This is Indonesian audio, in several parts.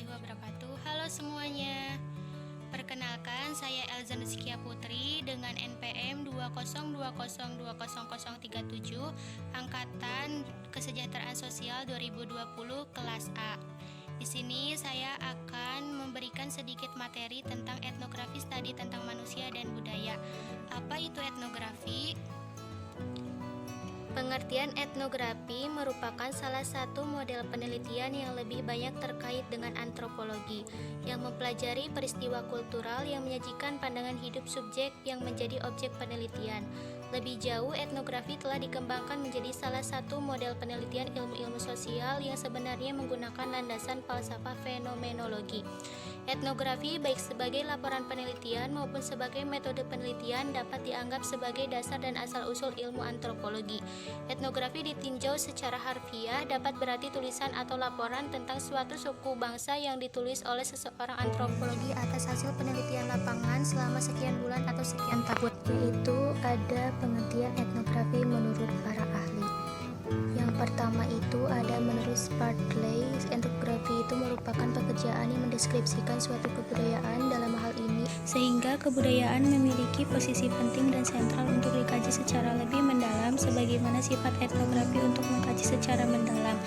warahmatullahi wabarakatuh. Halo semuanya. Perkenalkan, saya Elza Nuskia Putri dengan NPM 202020037 Angkatan Kesejahteraan Sosial 2020 kelas A. Di sini saya akan memberikan sedikit materi tentang etnografi, studi tentang manusia dan budaya. Apa itu etnografi? Pengertian etnografi merupakan salah satu model penelitian yang lebih banyak terkait dengan antropologi, yang mempelajari peristiwa kultural yang menyajikan pandangan hidup subjek yang menjadi objek penelitian. Lebih jauh, etnografi telah dikembangkan menjadi salah satu model penelitian ilmu-ilmu sosial yang sebenarnya menggunakan landasan falsafah fenomenologi. Etnografi baik sebagai laporan penelitian maupun sebagai metode penelitian dapat dianggap sebagai dasar dan asal-usul ilmu antropologi. Etnografi ditinjau secara harfiah dapat berarti tulisan atau laporan tentang suatu suku bangsa yang ditulis oleh seseorang antropologi atas hasil penelitian lapangan selama sekian bulan atau sekian tahun. Yaitu ada pengertian etnografi menurut para ahli. Yang pertama itu ada menurut Spartley, etnografi itu merupakan pekerjaan yang mendeskripsikan suatu kebudayaan. Dalam hal ini, sehingga kebudayaan memiliki posisi penting dan sentral untuk dikaji secara lebih mendalam, sebagaimana sifat etnografi untuk mengkaji secara mendalam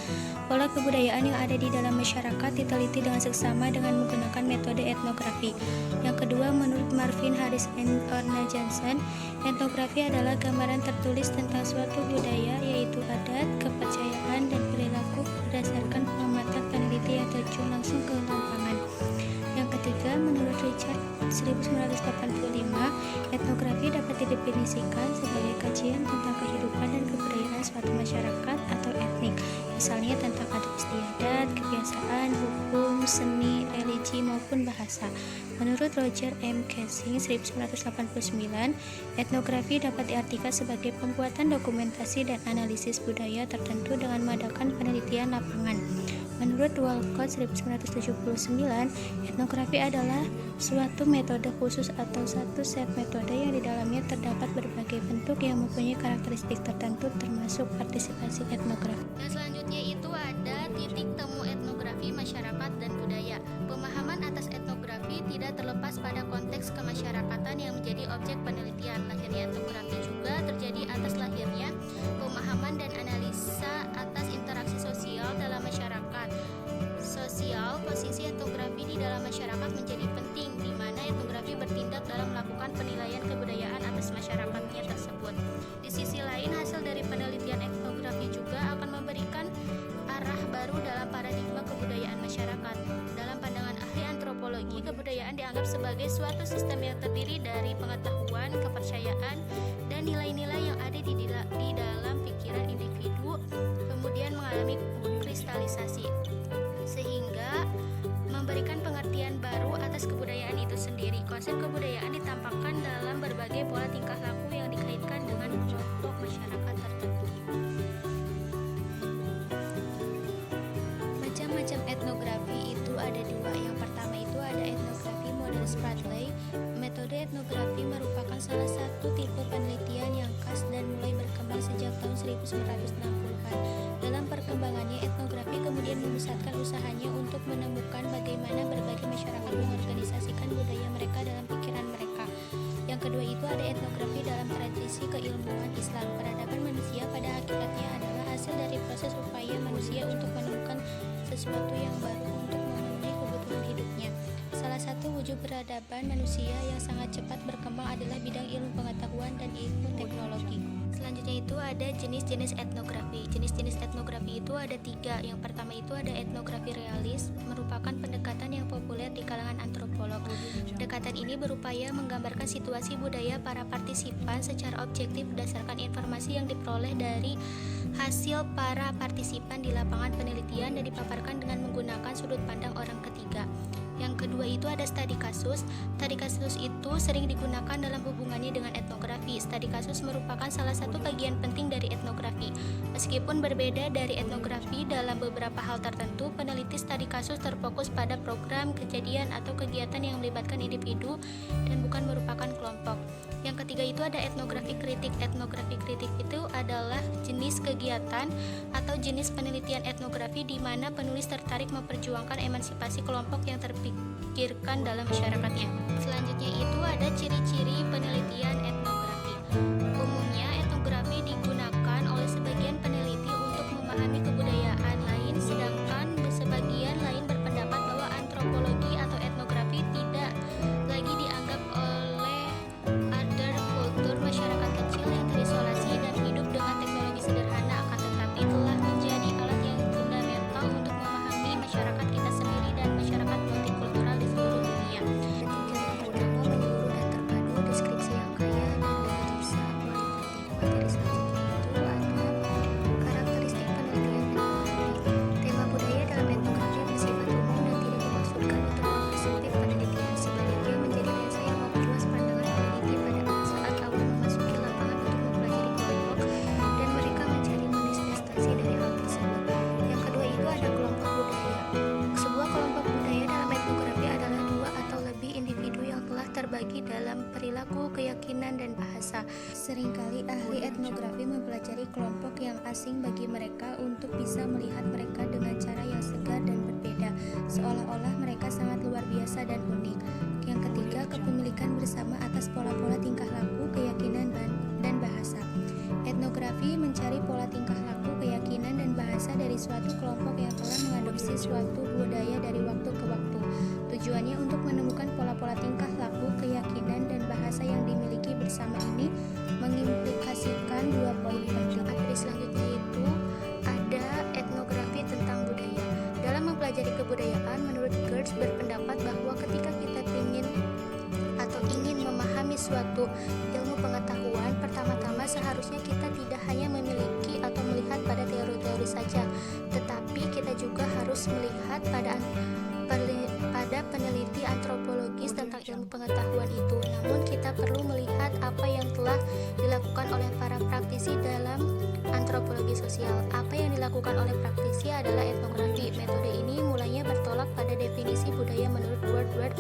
pola kebudayaan yang ada di dalam masyarakat diteliti dengan seksama dengan menggunakan metode etnografi. Yang kedua, menurut Marvin Harris and Orna Johnson, etnografi adalah gambaran tertulis tentang suatu budaya, yaitu adat, kepercayaan, dan perilaku berdasarkan pengamatan peneliti yang terjun langsung ke lapangan. Yang ketiga, menurut Richard 1985, etnografi dapat didefinisikan sebagai kajian tentang kehidupan dan kebudayaan suatu masyarakat atau etnik, misalnya tentang adat istiadat, kebiasaan, hukum, seni, religi, maupun bahasa. Menurut Roger M. Casing 1989, etnografi dapat diartikan sebagai pembuatan dokumentasi dan analisis budaya tertentu dengan mengadakan penelitian lapangan. Menurut Walcott 1979, etnografi adalah suatu metode khusus atau satu set metode yang di dalamnya terdapat berbagai bentuk yang mempunyai karakteristik tertentu termasuk partisipasi etnografi. Yang selanjutnya itu ada titik temu etnografi masyarakat dan budaya. Pemahaman atas etnografi tidak terlepas pada konteks kemasyarakatan yang menjadi objek penelitian. Lahirnya etnografi juga terjadi atas lahirnya pemahaman dan analisa atas interaksi sosial dalam masyarakat. Sosial, posisi etnografi di dalam masyarakat menjadi penting, di mana etnografi bertindak dalam melakukan penilaian kebudayaan atas masyarakatnya tersebut. Di sisi lain, hasil dari penelitian etnografi juga akan memberikan arah baru dalam paradigma kebudayaan masyarakat. Dalam pandangan ahli antropologi, kebudayaan dianggap sebagai suatu sistem yang terdiri dari pengetahuan, kepercayaan, dan nilai-nilai yang ada di dalam pikiran individu, kemudian mengalami kristalisasi, sehingga memberikan pengertian baru atas kebudayaan itu sendiri. Konsep kebudayaan ditampakkan dalam berbagai pola tingkah laku yang dikaitkan dengan kelompok masyarakat tertentu. Macam-macam etnografi itu ada dua. Yang pertama itu ada etnografi model Spartley. Metode etnografi merupakan salah satu tipe penelitian yang khas dan mulai berkembang sejak tahun 1960-an. Dalam perkembangannya, etnografi kemudian memusatkan usahanya untuk menemukan bagaimana berbagai masyarakat mengorganisasikan budaya mereka dalam pikiran mereka. Yang kedua itu ada etnografi dalam tradisi keilmuan Islam. Peradaban manusia pada hakikatnya adalah hasil dari proses upaya manusia untuk menemukan sesuatu yang baru untuk memenuhi kebutuhan hidupnya. Salah satu wujud peradaban manusia yang sangat cepat berkembang adalah bidang ilmu pengetahuan dan ilmu teknologi. Selanjutnya itu ada jenis-jenis etnografi. Jenis-jenis etnografi itu ada tiga. Yang pertama itu ada etnografi realis, merupakan pendekatan yang populer di kalangan antropolog. Pendekatan ini berupaya menggambarkan situasi budaya para partisipan secara objektif berdasarkan informasi yang diperoleh dari hasil para partisipan di lapangan penelitian dan dipaparkan dengan menggunakan sudut pandang orang ketiga. Yang kedua itu ada studi kasus. Studi kasus itu sering digunakan dalam hubungannya dengan etnografi. Studi kasus merupakan salah satu bagian penting dari etnografi. Meskipun berbeda dari etnografi dalam beberapa hal tertentu, peneliti studi kasus terfokus pada program, kejadian, atau kegiatan yang melibatkan individu dan bukan merupakan kelompok. Yang ketiga itu ada etnografi kritik. Etnografi kritik itu adalah jenis kegiatan atau jenis penelitian etnografi di mana penulis tertarik memperjuangkan emansipasi kelompok yang terpikirkan dalam masyarakatnya. Selanjutnya itu ada ciri-ciri penelitian etnografi. Umumnya etnografi digunakan oleh sebagian peneliti untuk memahami kebudayaan lain, sedangkan sebagian lain berpendapat bahwa antropologi atau etnografi tidak lagi dianggap oleh other kultur masyarakat kecil yang terisolasi dan hidup dengan teknologi sederhana, akan tetapi telah menjadi alat yang fundamental untuk memahami masyarakat kita sendiri dan masyarakat multikultural di seluruh dunia. Ketiga yang pertama, menyeluruh dan terpadu, deskripsi yang kaya dan analisa kualitatif. Materi selanjutnya itu ada karakteristik penelitian etnografi. Tema budaya dalam etnografi bersifat umum dan tidak dimaksudkan untuk mempersempit penelitian. Sebaliknya menjadi lensa yang memperluas pandangan peneliti pada saat awal memasuki lapangan untuk mempelajari kelompok dan mereka mencari manifestasi dari hal tersebut. Yang kedua itu ada kelompok budaya. Sebuah kelompok budaya dalam etnografi adalah dua atau lebih individu yang telah terbagi dalam perilaku, keyakinan, dan bahasa. Seringkali ahli etnografi mempelajari kelompok yang asing bagi mereka untuk bisa melihat mereka dengan cara yang segar dan berbeda, seolah-olah mereka sangat luar biasa dan unik. Yang ketiga, kepemilikan bersama atas pola-pola tingkah laku, keyakinan, dan bahasa. Etnografi mencari pola tingkah laku, keyakinan, dan bahasa dari suatu kelompok yang telah mengadopsi suatu budaya dari waktu ke waktu. Tujuannya untuk menemukan pola-pola tingkah laku, keyakinan, dan bahasa yang dimiliki bersama ini mengimplikasikan dua poin penting. Materi selanjutnya itu ada etnografi tentang budaya. Dalam mempelajari kebudayaan, menurut Gertz berpendapat bahwa ketika kita ingin memahami suatu ilmu pengetahuan, pertama-tama seharusnya kita tidak hanya memiliki atau melihat pada teori-teori saja, tetapi kita juga harus melihat pada peneliti antropologis tentang ilmu pengetahuan itu. Namun kita perlu melihat apa yang telah dilakukan oleh para praktisi dalam antropologi sosial. Apa yang dilakukan oleh praktisi adalah etnografi. Metode ini mulanya bertolak pada definisi budaya menurut Woodward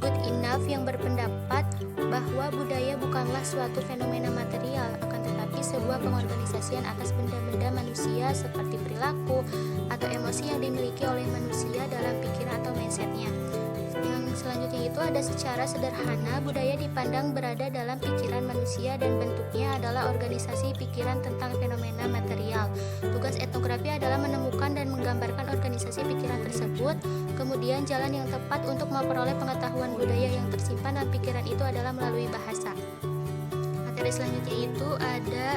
Goodenough yang berpendapat bahwa budaya bukanlah suatu fenomena material, akan tetapi sebuah pengorganisasian atas benda-benda manusia seperti perilaku atau emosi yang dimiliki oleh manusia dalam pikiran atau mindsetnya. Yang selanjutnya itu ada secara sederhana, budaya dipandang berada dalam pikiran manusia dan bentuknya adalah organisasi pikiran tentang fenomena material. Tugas etnografi adalah menemukan dan menggambarkan organisasi pikiran tersebut. Kemudian jalan yang tepat untuk memperoleh pengetahuan budaya yang tersimpan dalam pikiran itu adalah melalui bahasa. Materi selanjutnya itu ada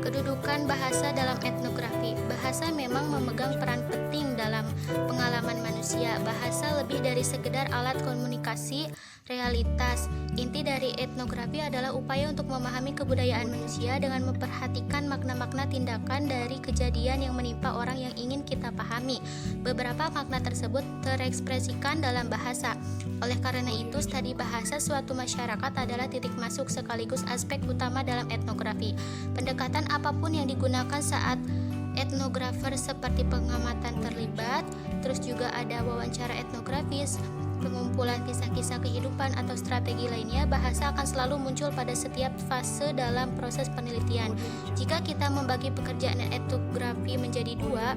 kedudukan bahasa dalam etnografi. Bahasa memang memegang peran penting dalam pengalaman manusia. Bahasa lebih dari sekedar alat komunikasi realitas. Inti dari etnografi adalah upaya untuk memahami kebudayaan manusia dengan memperhatikan makna-makna tindakan dari kejadian yang menimpa orang yang ingin kita pahami. Beberapa makna tersebut terekspresikan dalam bahasa. Oleh karena itu, studi bahasa suatu masyarakat adalah titik masuk sekaligus aspek utama dalam etnografi. Pendekatan apapun yang digunakan saat etnografer seperti pengamatan terlibat, terus juga ada wawancara etnografis, pengumpulan kisah-kisah kehidupan atau strategi lainnya, bahasa akan selalu muncul pada setiap fase dalam proses penelitian. Jika kita membagi pekerjaan etnografi menjadi dua,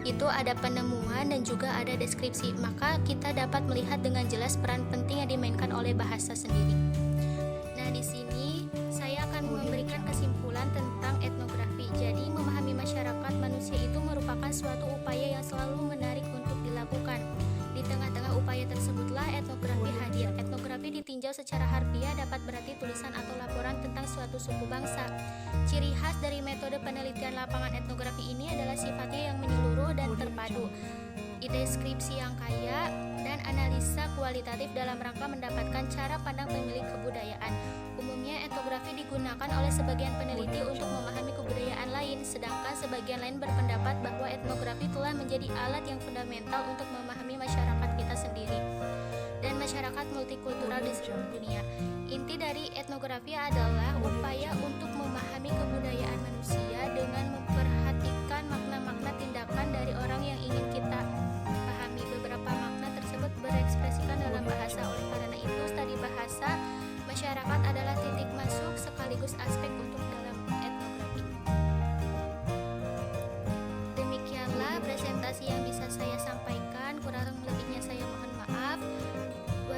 itu ada penemuan dan juga ada deskripsi, maka kita dapat melihat dengan jelas peran penting yang dimainkan oleh bahasa sendiri. Nah, di sini saya akan memberikan kesimpulan tentang etnografi. Jadi, memahami masyarakat manusia itu merupakan suatu upaya yang selalu menarik untuk dilakukan. Di tengah-tengah upaya tersebutlah etnografi hadir. Etnografi ditinjau secara harfiah dapat berarti tulisan atau laporan tentang suatu suku bangsa. Ciri khas dari metode penelitian lapangan etnografi ini adalah sifatnya yang menyeluruh dan terpadu, deskripsi yang kaya, dan analisa kualitatif dalam rangka mendapatkan cara pandang pemilik kebudayaan. Umumnya etnografi digunakan oleh sebagian peneliti untuk memahami kebudayaan lain, sedangkan sebagian lain berpendapat bahwa etnografi telah menjadi alat yang fundamental untuk memahami masyarakat kita sendiri dan masyarakat multikultural di seluruh dunia. Inti dari etnografi adalah upaya untuk memahami kebudayaan manusia dengan memperhatikan makna-makna tindakan dari orang yang ingin kita pahami. Beberapa makna tersebut berekspresikan dalam bahasa. Oleh karena itu, studi bahasa masyarakat adalah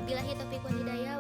Wabillahi taufiq wal hidayah.